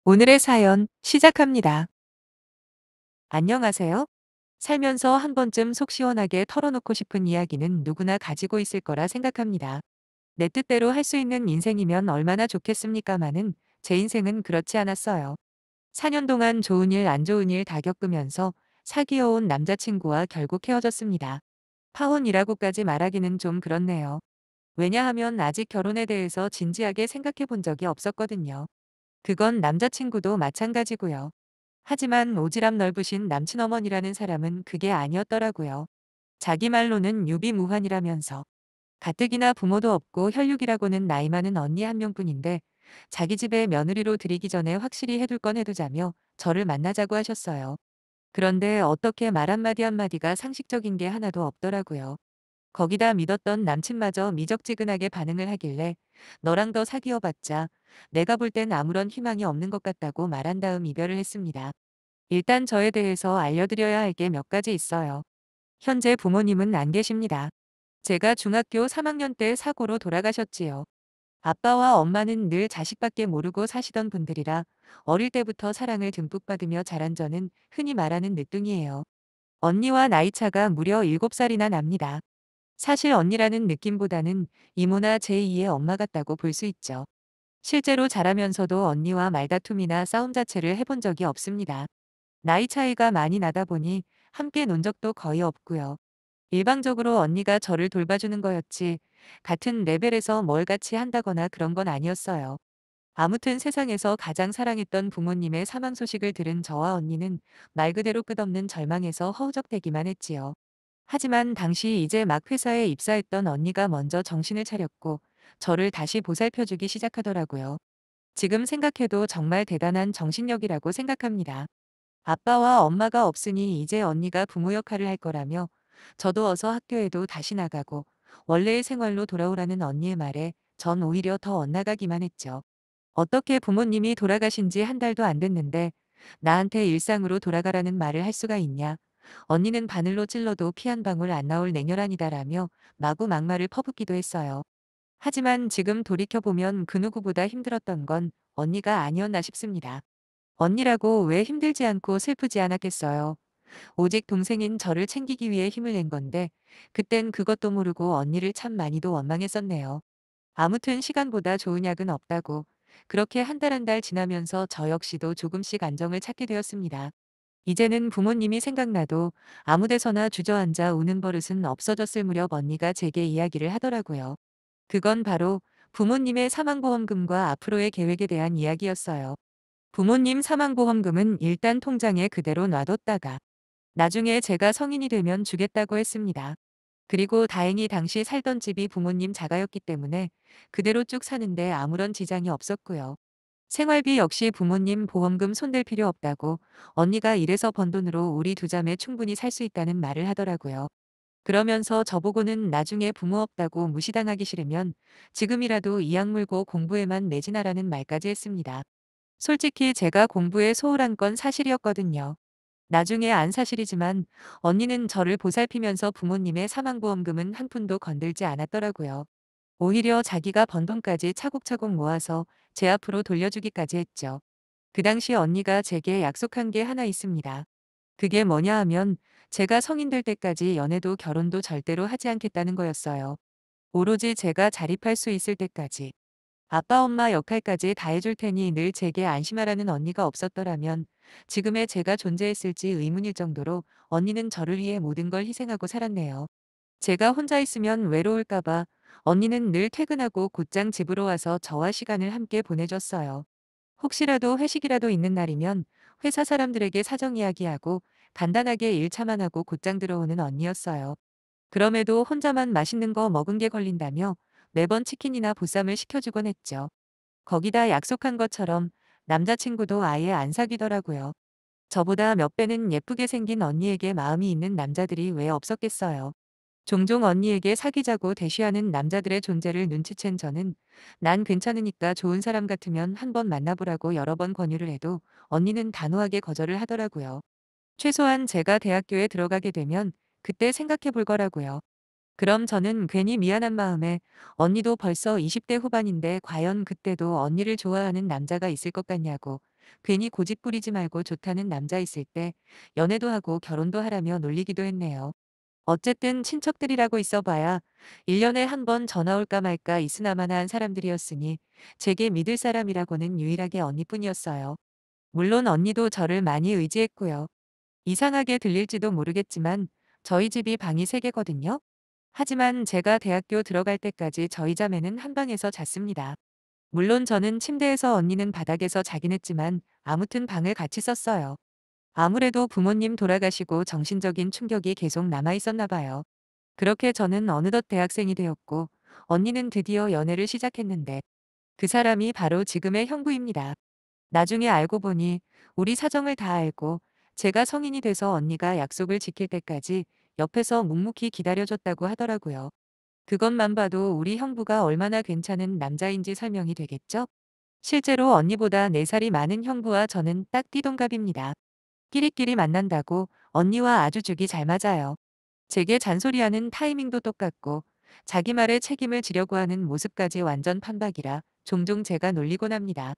오늘의 사연 시작합니다. 안녕하세요. 살면서 한 번쯤 속 시원하게 털어놓고 싶은 이야기는 누구나 가지고 있을 거라 생각합니다. 내 뜻대로 할 수 있는 인생이면 얼마나 좋겠습니까마는 제 인생은 그렇지 않았어요. 4년 동안 좋은 일, 안 좋은 일 다 겪으면서 사귀어온 남자친구와 결국 헤어졌습니다. 파혼이라고까지 말하기는 좀 그렇네요. 왜냐하면 아직 결혼에 대해서 진지하게 생각해 본 적이 없었거든요. 그건 남자친구도 마찬가지고요. 하지만 오지랖 넓으신 남친 어머니라는 사람은 그게 아니었더라고요. 자기 말로는 유비무환이라면서 가뜩이나 부모도 없고 혈육이라고는 나이 많은 언니 한 명뿐인데 자기 집에 며느리로 들이기 전에 확실히 해둘 건 해두자며 저를 만나자고 하셨어요. 그런데 어떻게 말 한마디 한마디가 상식적인 게 하나도 없더라고요. 거기다 믿었던 남친마저 미적지근하게 반응을 하길래 너랑 더 사귀어봤자 내가 볼 땐 아무런 희망이 없는 것 같다고 말한 다음 이별을 했습니다. 일단 저에 대해서 알려드려야 할 게 몇 가지 있어요. 현재 부모님은 안 계십니다. 제가 중학교 3학년 때 사고로 돌아가셨지요. 아빠와 엄마는 늘 자식밖에 모르고 사시던 분들이라 어릴 때부터 사랑을 듬뿍 받으며 자란 저는 흔히 말하는 늦둥이에요. 언니와 나이 차가 무려 7살이나 납니다. 사실 언니라는 느낌보다는 이모나 제2의 엄마 같다고 볼 수 있죠. 실제로 자라면서도 언니와 말다툼이나 싸움 자체를 해본 적이 없습니다. 나이 차이가 많이 나다 보니 함께 논 적도 거의 없고요. 일방적으로 언니가 저를 돌봐주는 거였지 같은 레벨에서 뭘 같이 한다거나 그런 건 아니었어요. 아무튼 세상에서 가장 사랑했던 부모님의 사망 소식을 들은 저와 언니는 말 그대로 끝없는 절망에서 허우적대기만 했지요. 하지만 당시 이제 막 회사에 입사했던 언니가 먼저 정신을 차렸고 저를 다시 보살펴주기 시작하더라고요. 지금 생각해도 정말 대단한 정신력이라고 생각합니다. 아빠와 엄마가 없으니 이제 언니가 부모 역할을 할 거라며 저도 어서 학교에도 다시 나가고 원래의 생활로 돌아오라는 언니의 말에 전 오히려 더 엇나가기만 했죠. 어떻게 부모님이 돌아가신 지 한 달도 안 됐는데 나한테 일상으로 돌아가라는 말을 할 수가 있냐. 언니는 바늘로 찔러도 피 한 방울 안 나올 냉혈한이다라며 마구 막말을 퍼붓기도 했어요. 하지만 지금 돌이켜보면 그 누구보다 힘들었던 건 언니가 아니었나 싶습니다. 언니라고 왜 힘들지 않고 슬프지 않았겠어요. 오직 동생인 저를 챙기기 위해 힘을 낸 건데 그땐 그것도 모르고 언니를 참 많이도 원망했었네요. 아무튼 시간보다 좋은 약은 없다고 그렇게 한 달 한 달 지나면서 저 역시도 조금씩 안정을 찾게 되었습니다. 이제는 부모님이 생각나도 아무 데서나 주저앉아 우는 버릇은 없어졌을 무렵 언니가 제게 이야기를 하더라고요. 그건 바로 부모님의 사망보험금과 앞으로의 계획에 대한 이야기였어요. 부모님 사망보험금은 일단 통장에 그대로 놔뒀다가 나중에 제가 성인이 되면 주겠다고 했습니다. 그리고 다행히 당시 살던 집이 부모님 자가였기 때문에 그대로 쭉 사는데 아무런 지장이 없었고요. 생활비 역시 부모님 보험금 손댈 필요 없다고 언니가 일해서 번 돈으로 우리 두 자매 충분히 살 수 있다는 말을 하더라고요. 그러면서 저보고는 나중에 부모 없다고 무시당하기 싫으면 지금이라도 이악 물고 공부에만 매진하라는 말까지 했습니다. 솔직히 제가 공부에 소홀한 건 사실이었거든요. 나중에 안 사실이지만 언니는 저를 보살피면서 부모님의 사망보험금은 한 푼도 건들지 않았더라고요. 오히려 자기가 번 돈까지 차곡차곡 모아서 제 앞으로 돌려주기까지 했죠. 그 당시 언니가 제게 약속한 게 하나 있습니다. 그게 뭐냐 하면 제가 성인 될 때까지 연애도 결혼도 절대로 하지 않겠다는 거였어요. 오로지 제가 자립할 수 있을 때까지. 아빠 엄마 역할까지 다 해줄 테니 늘 제게 안심하라는 언니가 없었더라면 지금의 제가 존재했을지 의문일 정도로 언니는 저를 위해 모든 걸 희생하고 살았네요. 제가 혼자 있으면 외로울까 봐 언니는 늘 퇴근하고 곧장 집으로 와서 저와 시간을 함께 보내줬어요. 혹시라도 회식이라도 있는 날이면 회사 사람들에게 사정 이야기하고 간단하게 일 차만하고 곧장 들어오는 언니였어요. 그럼에도 혼자만 맛있는 거 먹은 게 걸린다며 매번 치킨이나 보쌈을 시켜주곤 했죠. 거기다 약속한 것처럼 남자친구도 아예 안 사귀더라고요. 저보다 몇 배는 예쁘게 생긴 언니에게 마음이 있는 남자들이 왜 없었겠어요. 종종 언니에게 사귀자고 대쉬하는 남자들의 존재를 눈치챈 저는 난 괜찮으니까 좋은 사람 같으면 한번 만나보라고 여러 번 권유를 해도 언니는 단호하게 거절을 하더라고요. 최소한 제가 대학교에 들어가게 되면 그때 생각해 볼 거라고요. 그럼 저는 괜히 미안한 마음에 언니도 벌써 20대 후반인데 과연 그때도 언니를 좋아하는 남자가 있을 것 같냐고 괜히 고집 부리지 말고 좋다는 남자 있을 때 연애도 하고 결혼도 하라며 놀리기도 했네요. 어쨌든 친척들이라고 있어 봐야 1년에 한 번 전화 올까 말까 있으나마나 한 사람들이었으니 제게 믿을 사람이라고는 유일하게 언니뿐이었어요. 물론 언니도 저를 많이 의지했고요. 이상하게 들릴지도 모르겠지만 저희 집이 방이 3개거든요. 하지만 제가 대학교 들어갈 때까지 저희 자매는 한 방에서 잤습니다. 물론 저는 침대에서 언니는 바닥에서 자긴 했지만 아무튼 방을 같이 썼어요. 아무래도 부모님 돌아가시고 정신적인 충격이 계속 남아 있었나 봐요. 그렇게 저는 어느덧 대학생이 되었고 언니는 드디어 연애를 시작했는데 그 사람이 바로 지금의 형부입니다. 나중에 알고 보니 우리 사정을 다 알고 제가 성인이 돼서 언니가 약속을 지킬 때까지 옆에서 묵묵히 기다려줬다고 하더라고요. 그것만 봐도 우리 형부가 얼마나 괜찮은 남자인지 설명이 되겠죠? 실제로 언니보다 4살이 많은 형부와 저는 딱 띠동갑입니다. 끼리끼리 만난다고 언니와 아주 죽이 잘 맞아요. 제게 잔소리하는 타이밍도 똑같고 자기 말에 책임을 지려고 하는 모습까지 완전 판박이라 종종 제가 놀리곤 합니다.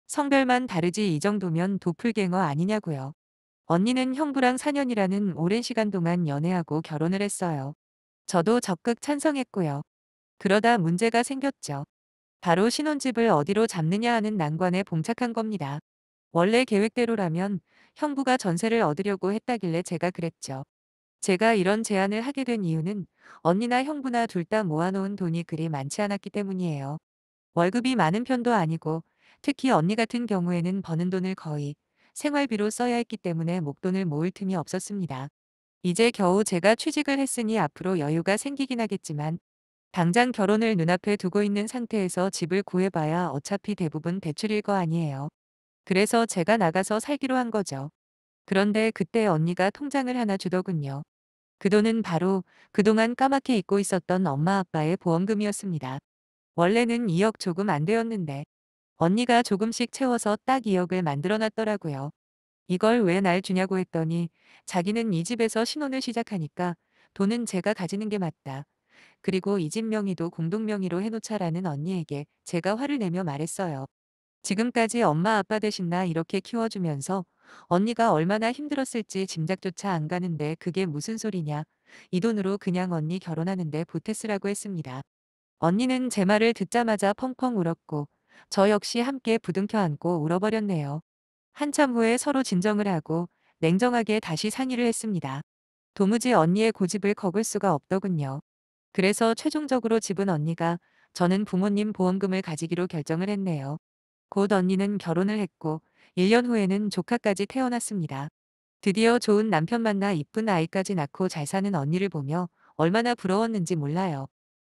성별만 다르지 이 정도면 도플갱어 아니냐고요. 언니는 형부랑 4년이라는 오랜 시간 동안 연애하고 결혼을 했어요. 저도 적극 찬성했고요. 그러다 문제가 생겼죠. 바로 신혼집을 어디로 잡느냐 하는 난관에 봉착한 겁니다. 원래 계획대로라면 형부가 전세를 얻으려고 했다길래 제가 그랬죠. 제가 이런 제안을 하게 된 이유는 언니나 형부나 둘 다 모아놓은 돈이 그리 많지 않았기 때문이에요. 월급이 많은 편도 아니고 특히 언니 같은 경우에는 버는 돈을 거의 생활비로 써야 했기 때문에 목돈을 모을 틈이 없었습니다. 이제 겨우 제가 취직을 했으니 앞으로 여유가 생기긴 하겠지만 당장 결혼을 눈앞에 두고 있는 상태에서 집을 구해봐야 어차피 대부분 대출일 거 아니에요. 그래서 제가 나가서 살기로 한 거죠. 그런데 그때 언니가 통장을 하나 주더군요. 그 돈은 바로 그동안 까맣게 잊고 있었던 엄마 아빠의 보험금이었습니다. 원래는 2억 조금 안 되었는데 언니가 조금씩 채워서 딱 2억을 만들어 놨더라고요. 이걸 왜 날 주냐고 했더니 자기는 이 집에서 신혼을 시작하니까 돈은 제가 가지는 게 맞다. 그리고 이 집 명의도 공동 명의로 해놓자라는 언니에게 제가 화를 내며 말했어요. 지금까지 엄마 아빠 대신 나 이렇게 키워주면서 언니가 얼마나 힘들었을지 짐작조차 안 가는데 그게 무슨 소리냐. 이 돈으로 그냥 언니 결혼하는데 보태쓰라고 했습니다. 언니는 제 말을 듣자마자 펑펑 울었고 저 역시 함께 부둥켜 안고 울어버렸네요. 한참 후에 서로 진정을 하고 냉정하게 다시 상의를 했습니다. 도무지 언니의 고집을 거을 수가 없더군요. 그래서 최종적으로 집은 언니가 저는 부모님 보험금을 가지기로 결정을 했네요. 곧 언니는 결혼을 했고 1년 후에는 조카까지 태어났습니다. 드디어 좋은 남편 만나 이쁜 아이까지 낳고 잘 사는 언니를 보며 얼마나 부러웠는지 몰라요.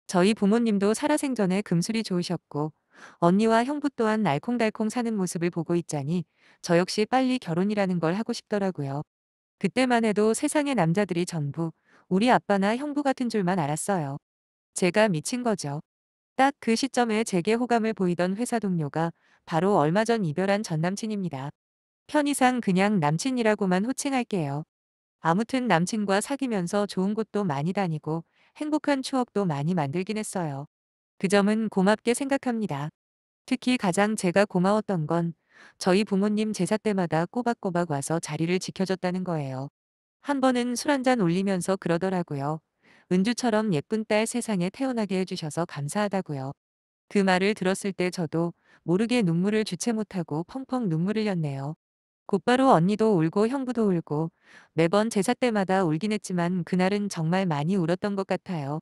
저희 부모님도 살아생전에 금술이 좋으셨고 언니와 형부 또한 알콩달콩 사는 모습을 보고 있자니 저 역시 빨리 결혼이라는 걸 하고 싶더라고요. 그때만 해도 세상의 남자들이 전부 우리 아빠나 형부 같은 줄만 알았어요. 제가 미친 거죠. 딱 그 시점에 제게 호감을 보이던 회사 동료가 바로 얼마 전 이별한 전 남친입니다. 편의상 그냥 남친이라고만 호칭할게요. 아무튼 남친과 사귀면서 좋은 곳도 많이 다니고 행복한 추억도 많이 만들긴 했어요. 그 점은 고맙게 생각합니다. 특히 가장 제가 고마웠던 건 저희 부모님 제사 때마다 꼬박꼬박 와서 자리를 지켜줬다는 거예요. 한 번은 술 한잔 올리면서 그러더라고요. 은주처럼 예쁜 딸 세상에 태어나게 해주셔서 감사하다고요. 그 말을 들었을 때 저도 모르게 눈물을 주체 못하고 펑펑 눈물을 흘렸네요. 곧바로 언니도 울고 형부도 울고 매번 제사 때마다 울긴 했지만 그날은 정말 많이 울었던 것 같아요.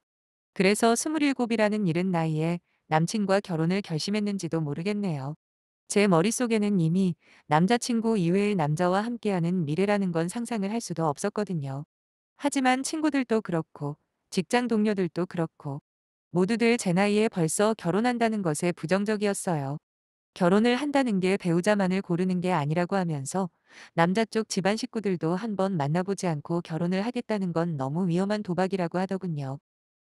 그래서 27이라는 이른 나이에 남친과 결혼을 결심했는지도 모르겠네요. 제 머릿속에는 이미 남자친구 이외의 남자와 함께하는 미래라는 건 상상을 할 수도 없었거든요. 하지만 친구들도 그렇고 직장 동료들도 그렇고 모두들 제 나이에 벌써 결혼한다는 것에 부정적이었어요. 결혼을 한다는 게 배우자만을 고르는 게 아니라고 하면서 남자 쪽 집안 식구들도 한번 만나보지 않고 결혼을 하겠다는 건 너무 위험한 도박이라고 하더군요.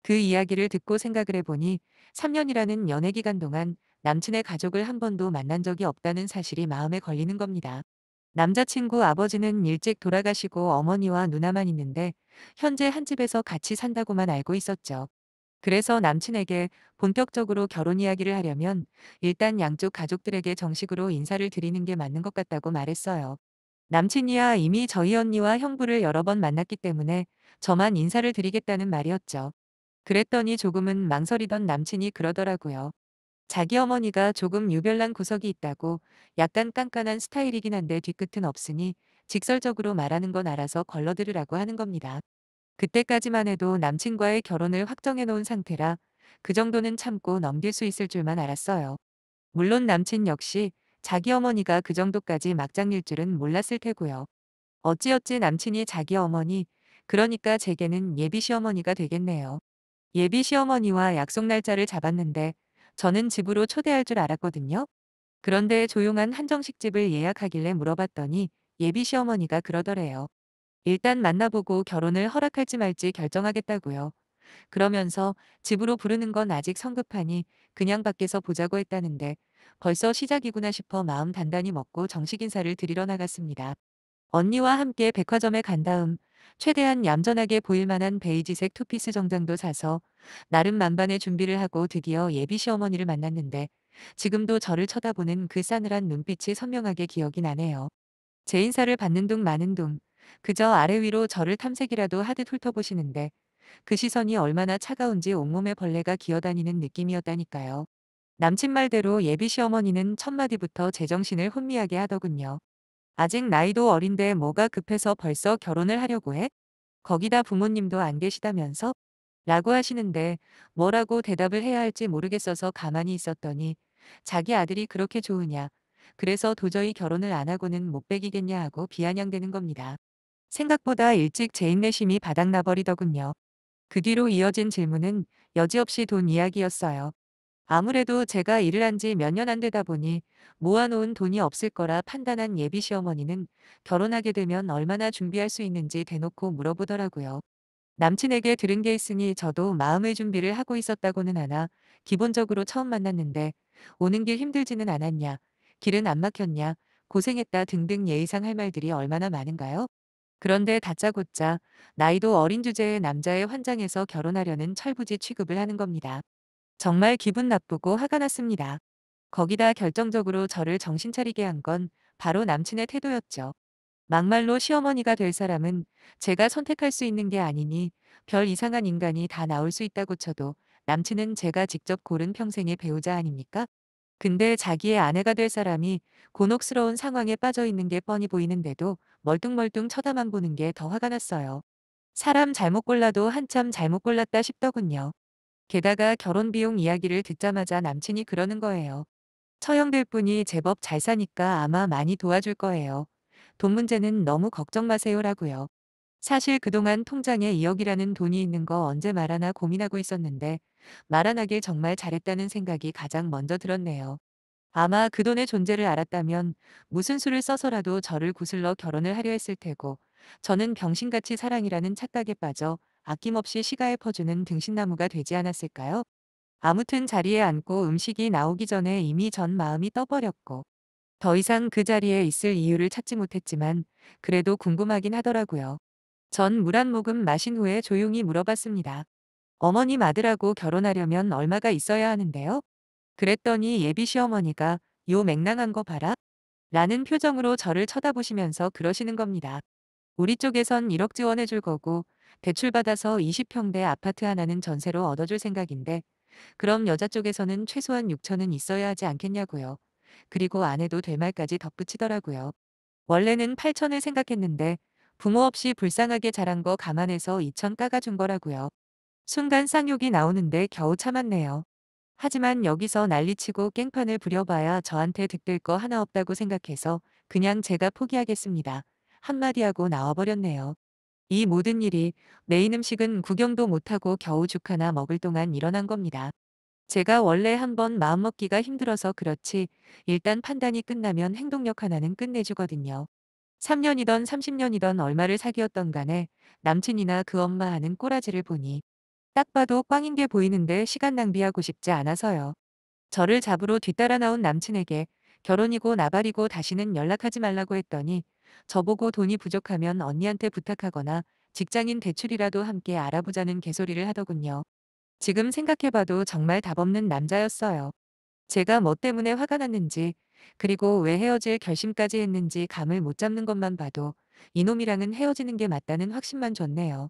그 이야기를 듣고 생각을 해보니 3년이라는 연애 기간 동안 남친의 가족을 한 번도 만난 적이 없다는 사실이 마음에 걸리는 겁니다. 남자친구 아버지는 일찍 돌아가시고 어머니와 누나만 있는데 현재 한 집에서 같이 산다고만 알고 있었죠. 그래서 남친에게 본격적으로 결혼 이야기를 하려면 일단 양쪽 가족들에게 정식으로 인사를 드리는 게 맞는 것 같다고 말했어요. 남친이야 이미 저희 언니와 형부를 여러 번 만났기 때문에 저만 인사를 드리겠다는 말이었죠. 그랬더니 조금은 망설이던 남친이 그러더라고요. 자기 어머니가 조금 유별난 구석이 있다고, 약간 깐깐한 스타일이긴 한데 뒤끝은 없으니 직설적으로 말하는 건 알아서 걸러들으라고 하는 겁니다. 그때까지만 해도 남친과의 결혼을 확정해 놓은 상태라 그 정도는 참고 넘길 수 있을 줄만 알았어요. 물론 남친 역시 자기 어머니가 그 정도까지 막장일 줄은 몰랐을 테고요. 어찌어찌 남친이 자기 어머니, 그러니까 제게는 예비 시어머니가 되겠네요. 예비 시어머니와 약속 날짜를 잡았는데 저는 집으로 초대할 줄 알았거든요. 그런데 조용한 한정식 집을 예약하길래 물어봤더니 예비 시어머니가 그러더래요. 일단 만나보고 결혼을 허락할지 말지 결정하겠다고요. 그러면서 집으로 부르는 건 아직 성급하니 그냥 밖에서 보자고 했다는데 벌써 시작이구나 싶어 마음 단단히 먹고 정식 인사를 드리러 나갔습니다. 언니와 함께 백화점에 간 다음 최대한 얌전하게 보일 만한 베이지색 투피스 정장도 사서 나름 만반의 준비를 하고 드디어 예비 시어머니를 만났는데 지금도 저를 쳐다보는 그 싸늘한 눈빛이 선명하게 기억이 나네요. 제 인사를 받는 둥 마는 둥 그저 아래 위로 저를 탐색이라도 하듯 훑어보시는데 그 시선이 얼마나 차가운지 온몸에 벌레가 기어다니는 느낌이었다니까요. 남친 말대로 예비 시어머니는 첫마디부터 제정신을 혼미하게 하더군요. 아직 나이도 어린데 뭐가 급해서 벌써 결혼을 하려고 해? 거기다 부모님도 안 계시다면서? 라고 하시는데 뭐라고 대답을 해야 할지 모르겠어서 가만히 있었더니 자기 아들이 그렇게 좋으냐. 그래서 도저히 결혼을 안 하고는 못 배기겠냐 하고 비아냥대는 겁니다. 생각보다 일찍 제 인내심이 바닥나 버리더군요. 그 뒤로 이어진 질문은 여지없이 돈 이야기였어요. 아무래도 제가 일을 한 지 몇 년 안 되다 보니 모아놓은 돈이 없을 거라 판단한 예비 시어머니는 결혼하게 되면 얼마나 준비할 수 있는지 대놓고 물어보더라고요. 남친에게 들은 게 있으니 저도 마음의 준비를 하고 있었다고는 하나 기본적으로 처음 만났는데 오는 길 힘들지는 않았냐, 길은 안 막혔냐, 고생했다 등등 예의상 할 말들이 얼마나 많은가요? 그런데 다짜고짜 나이도 어린 주제의 남자의 환장에서 결혼하려는 철부지 취급을 하는 겁니다. 정말 기분 나쁘고 화가 났습니다. 거기다 결정적으로 저를 정신 차리게 한 건 바로 남친의 태도였죠. 막말로 시어머니가 될 사람은 제가 선택할 수 있는 게 아니니 별 이상한 인간이 다 나올 수 있다고 쳐도 남친은 제가 직접 고른 평생의 배우자 아닙니까? 근데 자기의 아내가 될 사람이 곤혹스러운 상황에 빠져 있는 게 뻔히 보이는데도 멀뚱멀뚱 쳐다만 보는 게 더 화가 났어요. 사람 잘못 골라도 한참 잘못 골랐다 싶더군요. 게다가 결혼 비용 이야기를 듣자마자 남친이 그러는 거예요. 처형될 분이 제법 잘 사니까 아마 많이 도와줄 거예요. 돈 문제는 너무 걱정 마세요라고요. 사실 그동안 통장에 2억이라는 돈이 있는 거 언제 말하나 고민하고 있었는데 말 안 하길 정말 잘했다는 생각이 가장 먼저 들었네요. 아마 그 돈의 존재를 알았다면 무슨 수를 써서라도 저를 구슬러 결혼을 하려 했을 테고 저는 병신같이 사랑이라는 착각에 빠져 아낌없이 시가에 퍼주는 등신나무가 되지 않았을까요? 아무튼 자리에 앉고 음식이 나오기 전에 이미 전 마음이 떠버렸고 더 이상 그 자리에 있을 이유를 찾지 못했지만 그래도 궁금하긴 하더라고요. 전 물 한 모금 마신 후에 조용히 물어봤습니다. 어머님 아들하고 결혼하려면 얼마가 있어야 하는데요? 그랬더니 예비 시어머니가 요 맹랑한 거 봐라? 라는 표정으로 저를 쳐다보시면서 그러시는 겁니다. 우리 쪽에선 1억 지원해 줄 거고 대출받아서 20평대 아파트 하나는 전세로 얻어줄 생각인데 그럼 여자 쪽에서는 최소한 6천은 있어야 하지 않겠냐고요. 그리고 안 해도 될 말까지 덧붙이더라고요. 원래는 8천을 생각했는데 부모 없이 불쌍하게 자란 거 감안해서 2천 깎아준 거라고요. 순간 쌍욕이 나오는데 겨우 참았네요. 하지만 여기서 난리치고 깽판을 부려봐야 저한테 득될 거 하나 없다고 생각해서 그냥 제가 포기하겠습니다. 한마디 하고 나와버렸네요. 이 모든 일이 메인 음식은 구경도 못하고 겨우 죽 하나 먹을 동안 일어난 겁니다. 제가 원래 한번 마음먹기가 힘들어서 그렇지 일단 판단이 끝나면 행동력 하나는 끝내주거든요. 3년이던 30년이던 얼마를 사귀었던 간에 남친이나 그 엄마 하는 꼬라지를 보니 딱 봐도 꽝인 게 보이는데 시간 낭비하고 싶지 않아서요. 저를 잡으러 뒤따라 나온 남친에게 결혼이고 나발이고 다시는 연락하지 말라고 했더니 저보고 돈이 부족하면 언니한테 부탁하거나 직장인 대출이라도 함께 알아보자는 개소리를 하더군요. 지금 생각해봐도 정말 답없는 남자였어요. 제가 뭐 때문에 화가 났는지, 그리고 왜 헤어질 결심까지 했는지 감을 못 잡는 것만 봐도 이놈이랑은 헤어지는 게 맞다는 확신만 줬네요.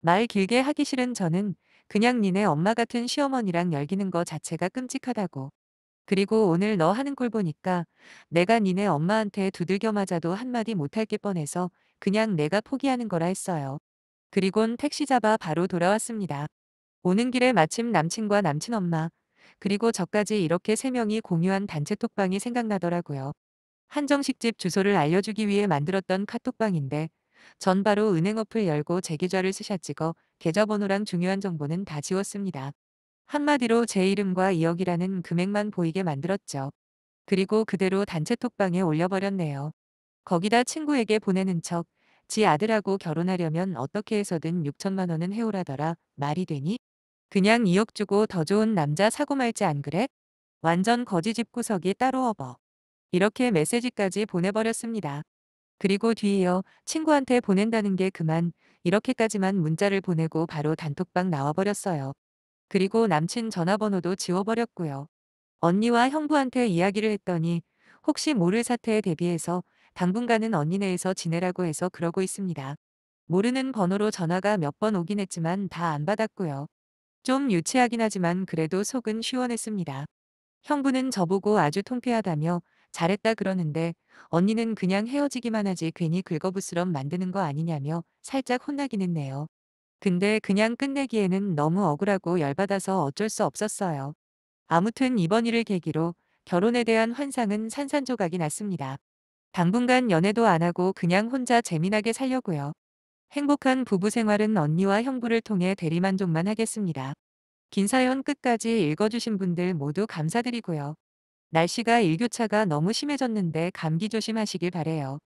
말 길게 하기 싫은 저는 그냥 니네 엄마 같은 시어머니랑 열기는 거 자체가 끔찍하다고. 그리고 오늘 너 하는 꼴 보니까 내가 니네 엄마한테 두들겨 맞아도 한마디 못할 게 뻔해서 그냥 내가 포기하는 거라 했어요. 그리곤 택시 잡아 바로 돌아왔습니다. 오는 길에 마침 남친과 남친 엄마, 그리고 저까지 이렇게 세 명이 공유한 단체 톡방이 생각나더라고요. 한정식집 주소를 알려주기 위해 만들었던 카톡방인데 전 바로 은행 어플 열고 제 계좌를 스샷 찍어 계좌번호랑 중요한 정보는 다 지웠습니다. 한마디로 제 이름과 2억이라는 금액만 보이게 만들었죠. 그리고 그대로 단체 톡방에 올려버렸네요. 거기다 친구에게 보내는 척, 지 아들하고 결혼하려면 어떻게 해서든 6천만 원은 해오라더라. 말이 되니? 그냥 2억 주고 더 좋은 남자 사고 말지 안 그래? 완전 거지 집구석이 따로 업어. 이렇게 메시지까지 보내버렸습니다. 그리고 뒤이어 친구한테 보낸다는 게 그만 이렇게까지만 문자를 보내고 바로 단톡방 나와버렸어요. 그리고 남친 전화번호도 지워버렸고요. 언니와 형부한테 이야기를 했더니 혹시 모를 사태에 대비해서 당분간은 언니네에서 지내라고 해서 그러고 있습니다. 모르는 번호로 전화가 몇 번 오긴 했지만 다 안 받았고요. 좀 유치하긴 하지만 그래도 속은 시원했습니다. 형부는 저보고 아주 통쾌하다며 잘했다 그러는데 언니는 그냥 헤어지기만 하지 괜히 긁어부스럼 만드는 거 아니냐며 살짝 혼나긴 했네요. 근데 그냥 끝내기에는 너무 억울하고 열받아서 어쩔 수 없었어요. 아무튼 이번 일을 계기로 결혼에 대한 환상은 산산조각이 났습니다. 당분간 연애도 안 하고 그냥 혼자 재미나게 살려고요. 행복한 부부 생활은 언니와 형부를 통해 대리만족만 하겠습니다. 긴 사연 끝까지 읽어주신 분들 모두 감사드리고요. 날씨가 일교차가 너무 심해졌는데 감기 조심하시길 바래요.